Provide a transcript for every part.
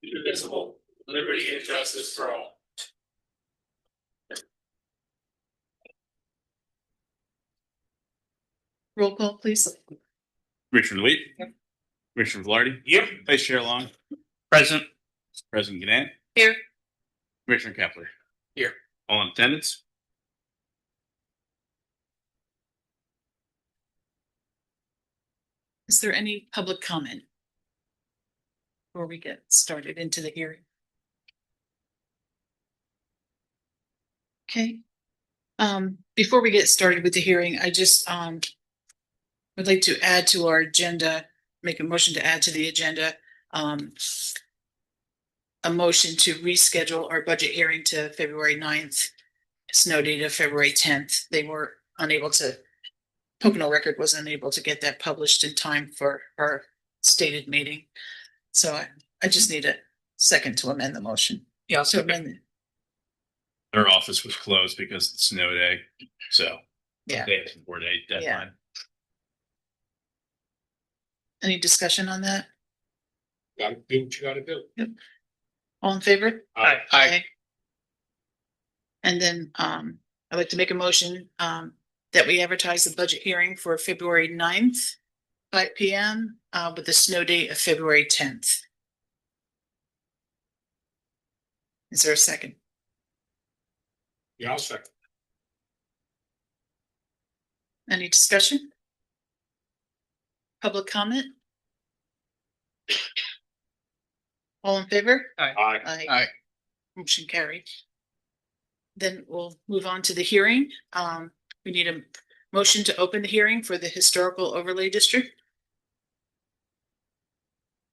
indivisible, liberty and justice for all. Roll call, please. Commissioner Lee. Yep. Commissioner Velarde. Yep. Vice Chair Long. Present. President Gannett. Here. Commissioner Kepler. Here. All in attendance. Is there any public comment before we get started into the hearing? Okay. Before we get started with the hearing, I just would like to add to our agenda, make a motion to add to the agenda, a motion to reschedule our budget hearing to February 9th, snow date of February 10th. They were unable to, Pocono Record was unable to get that published in time for our stated meeting. So I just need a second to amend the motion. Yeah. So amend it. Their office was closed because of the snow day. So Yeah. they had a 4-day deadline. Yeah. Any discussion on that? Gotta do what you gotta do. All in favor? Aye. Aye. And then I'd like to make a motion that we advertise the budget hearing for February 9th, 5 p.m. With the snow date of February 10th. Is there a second? Yeah, I'll second. Any discussion? Public comment? All in favor? Aye. Aye. Motion carried. Then we'll move on to the hearing. We need a motion to open the hearing for the historical overlay district.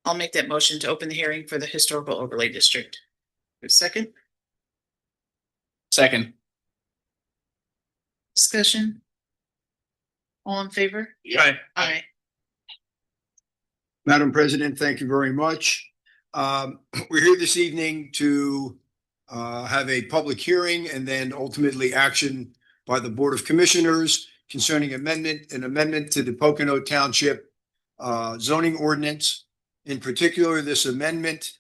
I'll make that motion to open the hearing for the historical overlay district. A second? Second. Discussion? All in favor? Yeah. Aye. Madam President, thank you very much. We're here this evening to have a public hearing and then ultimately action by the Board of Commissioners concerning an amendment to the Pocono Township zoning ordinance. In particular, this amendment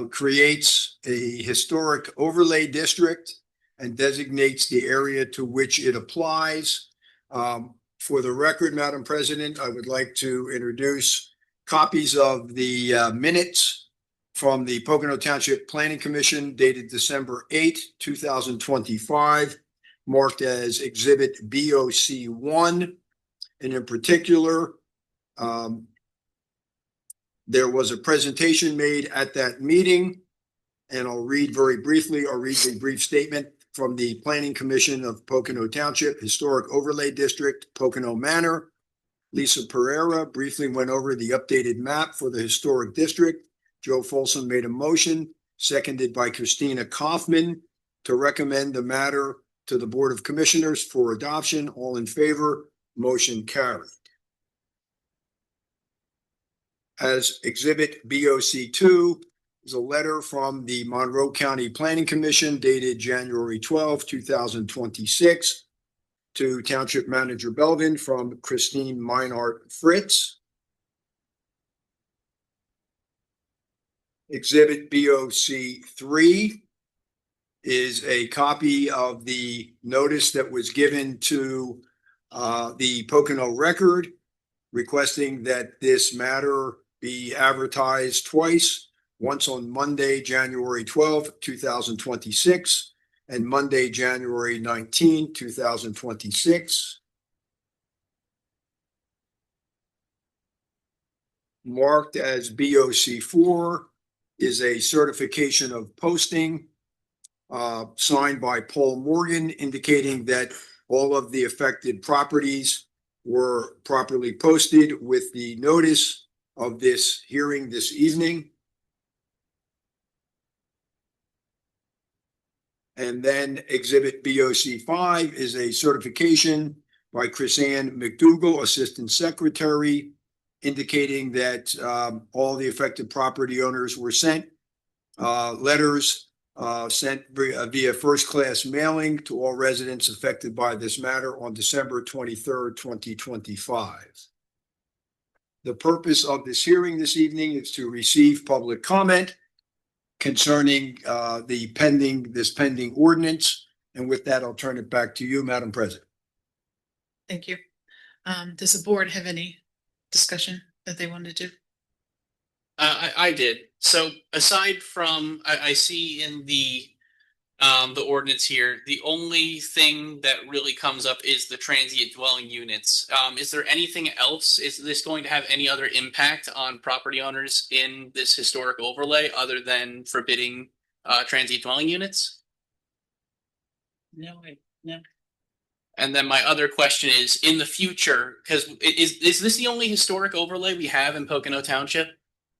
creates a historic overlay district and designates the area to which it applies. For the record, Madam President, I would like to introduce copies of the minutes from the Pocono Township Planning Commission dated December 8, 2025, marked as Exhibit BOC1. And in particular, there was a presentation made at that meeting, and I'll read very briefly, I'll read a brief statement from the Planning Commission of Pocono Township, Historic Overlay District, Pocono Manor. Lisa Pereira briefly went over the updated map for the historic district. Joe Folsom made a motion, seconded by Christina Kaufman, to recommend the matter to the Board of Commissioners for adoption. All in favor, motion carried. As Exhibit BOC2 is a letter from the Monroe County Planning Commission dated January 12, 2026 to Township Manager Belvin from Christine Meinhardt Fritz. Exhibit BOC3 is a copy of the notice that was given to the Pocono Record requesting that this matter be advertised twice, once on Monday, January 12, 2026, and Monday, January 19, 2026. Marked as BOC4 is a certification of posting signed by Paul Morgan, indicating that all of the affected properties were properly posted with the notice of this hearing this evening. And then Exhibit BOC5 is a certification by Chrisanne McDougall, Assistant Secretary, indicating that all the affected property owners were sent letters sent via first-class mailing to all residents affected by this matter on December 23rd, 2025. The purpose of this hearing this evening is to receive public comment concerning this pending ordinance. And with that, I'll turn it back to you, Madam President. Thank you. Does the board have any discussion that they want to do? I did. So aside from, I see in the ordinance here, the only thing that really comes up is the transient dwelling units. Is there anything else? Is this going to have any other impact on property owners in this historic overlay other than forbidding transient dwelling units? No. And then my other question is, in the future, because is this the only historic overlay we have in Pocono Township?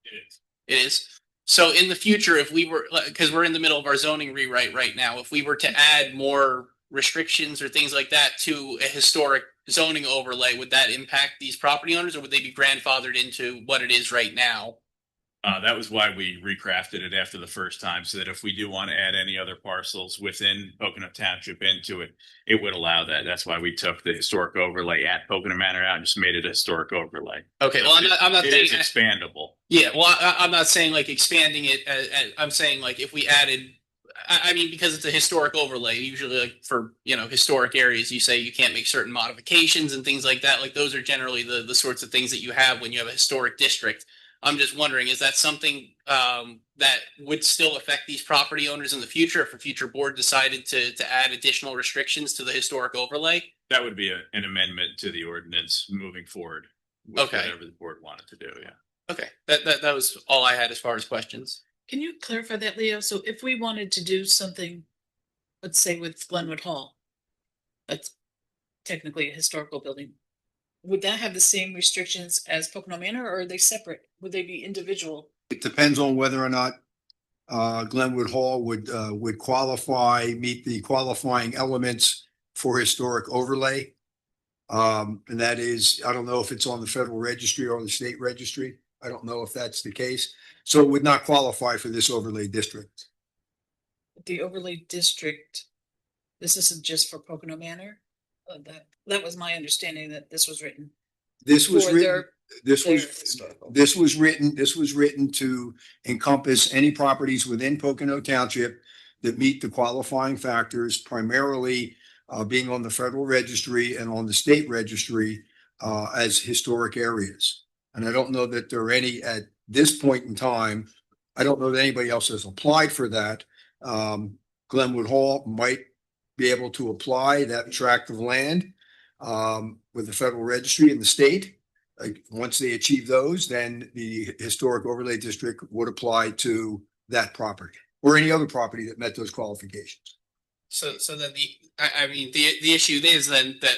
It is. It is. So in the future, if we were, because we're in the middle of our zoning rewrite right now, if we were to add more restrictions or things like that to a historic zoning overlay, would that impact these property owners, or would they be grandfathered into what it is right now? That was why we recrafted it after the first time, so that if we do want to add any other parcels within Pocono Township into it, it would allow that. That's why we took the historic overlay at Pocono Manor out and just made it a historic overlay. Okay, well, I'm not It saying is expandable. Yeah, well, I'm not saying like expanding it. I'm saying like if we added, I mean, because it's a historic overlay, usually like for, historic areas, you say you can't make certain modifications and things like that. Like those are generally the sorts of things that you have when you have a historic district. I'm just wondering, is that something that would still affect these property owners in the future if a future board decided to add additional restrictions to the historic overlay? That would be an amendment to the ordinance moving forward. With Okay. Whatever the board wanted to do, yeah. Okay, that was all I had as far as questions. Can you clarify that, Leo? So if we wanted to do something, let's say with Glenwood Hall, that's technically a historical building, would that have the same restrictions as Pocono Manor, or are they separate? Would they be individual? It depends on whether or not Glenwood Hall would meet the qualifying elements for historic overlay. And that is, I don't know if it's on the federal registry or the state registry. I don't know if that's the case. So it would not qualify for this overlay district. The overlay district, this isn't just for Pocono Manor? That was my understanding that this was written. This was For written, this their was, historical. this was written to encompass any properties within Pocono Township that meet the qualifying factors, primarily being on the federal registry and on the state registry as historic areas. And I don't know that there are any at this point in time. I don't know that anybody else has applied for that. Glenwood Hall might be able to apply that tract of land with the federal registry and the state. Once they achieve those, then the historic overlay district would apply to that property or any other property that met those qualifications. So then the issue is then that,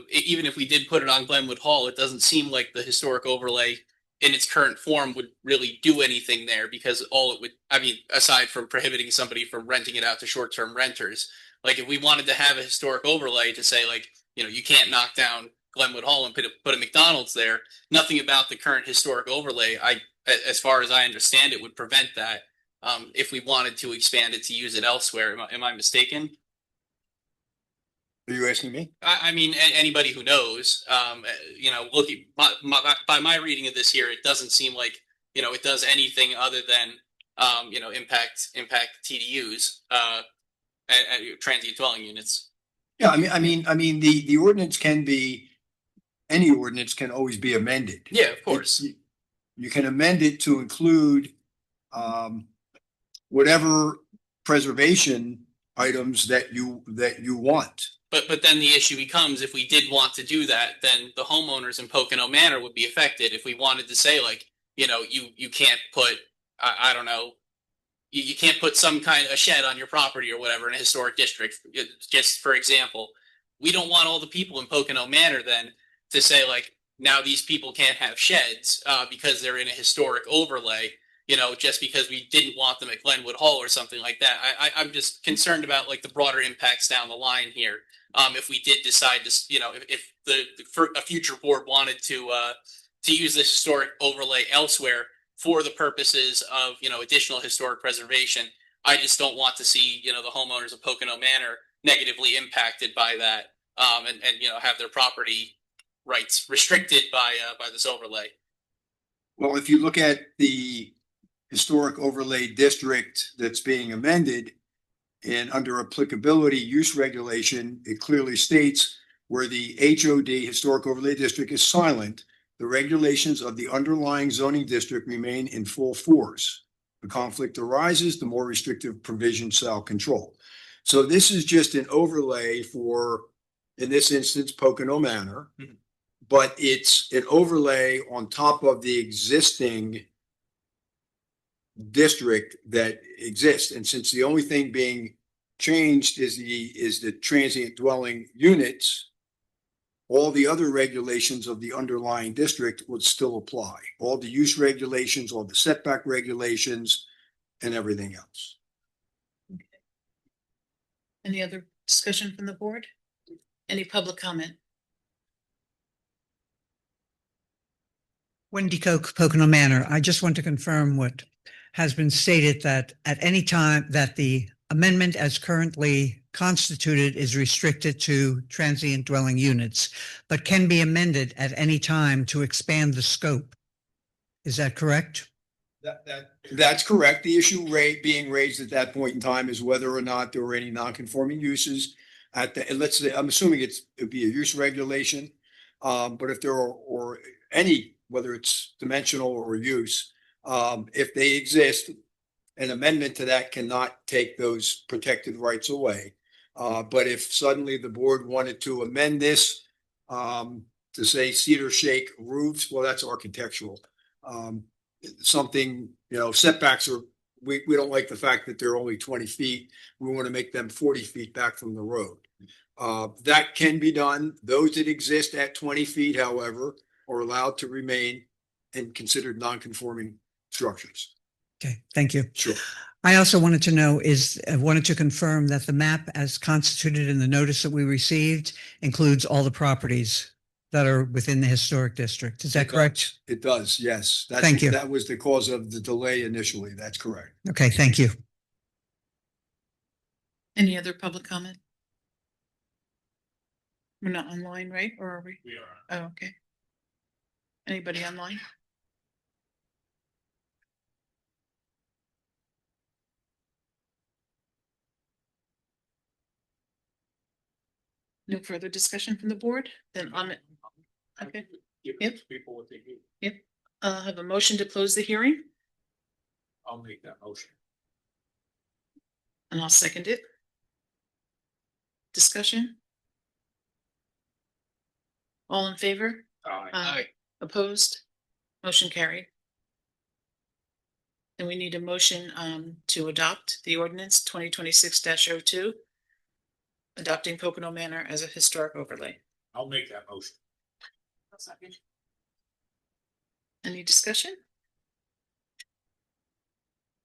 even if we did put it on Glenwood Hall, it doesn't seem like the historic overlay in its current form would really do anything there, because all it would, aside from prohibiting somebody from renting it out to short-term renters, like if we wanted to have a historic overlay to say like, you can't knock down Glenwood Hall and put a McDonald's there, nothing about the current historic overlay, as far as I understand it, would prevent that. If we wanted to expand it to use it elsewhere, am I mistaken? Are you asking me? Anybody who knows, looking by my reading of this here, it doesn't seem like, it does anything other than, impact TDUs, transient dwelling units. Yeah, the ordinance can be, any ordinance can always be amended. Yeah, of course. You can amend it to include whatever preservation items that you want. But then the issue becomes, if we did want to do that, then the homeowners in Pocono Manor would be affected. If we wanted to say like, you can't put, I don't know, you can't put some kind of a shed on your property or whatever in a historic district. Just for example, we don't want all the people in Pocono Manor then to say like, now these people can't have sheds because they're in a historic overlay, just because we didn't want them at Glenwood Hall or something like that. I'm just concerned about like the broader impacts down the line here. If we did decide to, if a future board wanted to use this historic overlay elsewhere for the purposes of, additional historic preservation, I just don't want to see, the homeowners of Pocono Manor negatively impacted by that, and have their property rights restricted by this overlay. Well, if you look at the historic overlay district that's being amended and under applicability use regulation, it clearly states where the HOD, historic overlay district, is silent, the regulations of the underlying zoning district remain in full force. The conflict arises, the more restrictive provisions shall control. So this is just an overlay for, in this instance, Pocono Manor. Mhm. But it's an overlay on top of the existing district that exists. And since the only thing being changed is the transient dwelling units, all the other regulations of the underlying district would still apply. All the use regulations, all the setback regulations, and everything else. Any other discussion from the board? Any public comment? Wendy Koch, Pocono Manor. I just want to confirm what has been stated, that at any time that the amendment as currently constituted is restricted to transient dwelling units, but can be amended at any time to expand the scope. Is that correct? That's correct. The issue being raised at that point in time is whether or not there were any non-conforming uses at the, let's say, I'm assuming it'd be a use regulation. But if there are, or any, whether it's dimensional or use, if they exist, an amendment to that cannot take those protected rights away. But if suddenly the board wanted to amend this to say cedar shake roofs, well, that's architectural. Something, setbacks are, we don't like the fact that they're only 20 feet. We want to make them 40 feet back from the road. That can be done. Those that exist at 20 feet, however, are allowed to remain and considered non-conforming structures. Okay, thank you. Sure. I also wanted to confirm that the map as constituted in the notice that we received includes all the properties that are within the historic district. Is that correct? It does, yes. Thank you. That was the cause of the delay initially. That's correct. Okay, thank you. Any other public comment? We're not online, right? Or are we? We are. Oh, okay. Anybody online? No further discussion from the board? Then on it. Okay. Give Yep. people what they need. Have a motion to close the hearing, I'll make that motion. and I'll second it. Discussion? All in favor? Aye. Opposed? Motion carried. And we need a motion to adopt the ordinance 2026-02, adopting Pocono Manor as a historic overlay. I'll make that motion. Any discussion?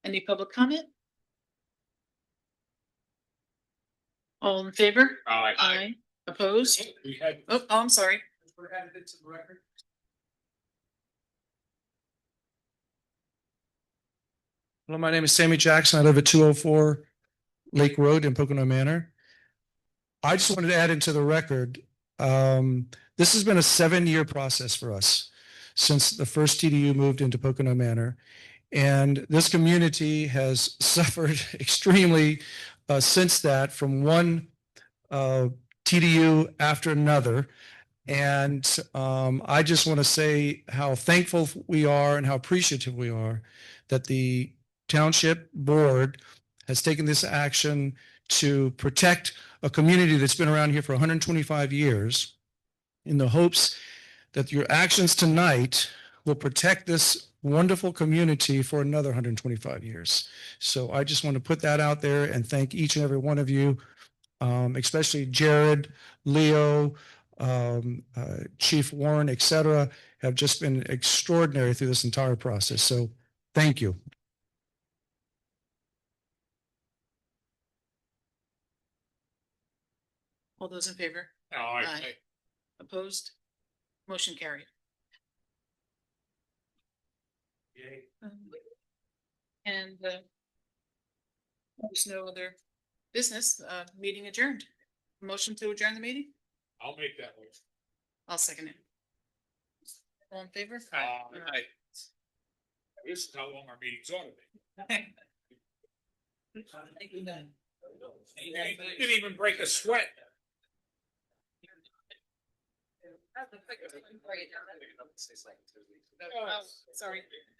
Any public comment? All in favor? Aye. Opposed? We had. Oh, I'm sorry. We're added it to the record. Hello, my name is Sammy Jackson. I live at 204 Lake Road in Pocono Manor. I just wanted to add into the record, this has been a 7-year process for us since the first TDU moved into Pocono Manor. And this community has suffered extremely since that, from one TDU after another. And I just want to say how thankful we are and how appreciative we are that the Township Board has taken this action to protect a community that's been around here for 125 years, in the hopes that your actions tonight will protect this wonderful community for another 125 years. So I just want to put that out there and thank each and every one of you, especially Jared, Leo, Chief Warren, etc., have just been extraordinary through this entire process. So thank you. All those in favor? Aye. Opposed? Motion carried. Yay. And there's no other business, meeting adjourned. Motion to adjourn the meeting? I'll make that motion. I'll second it. All in favor? Aye. Aye. This is how long our meetings ought to be. Didn't even break a sweat. Sorry.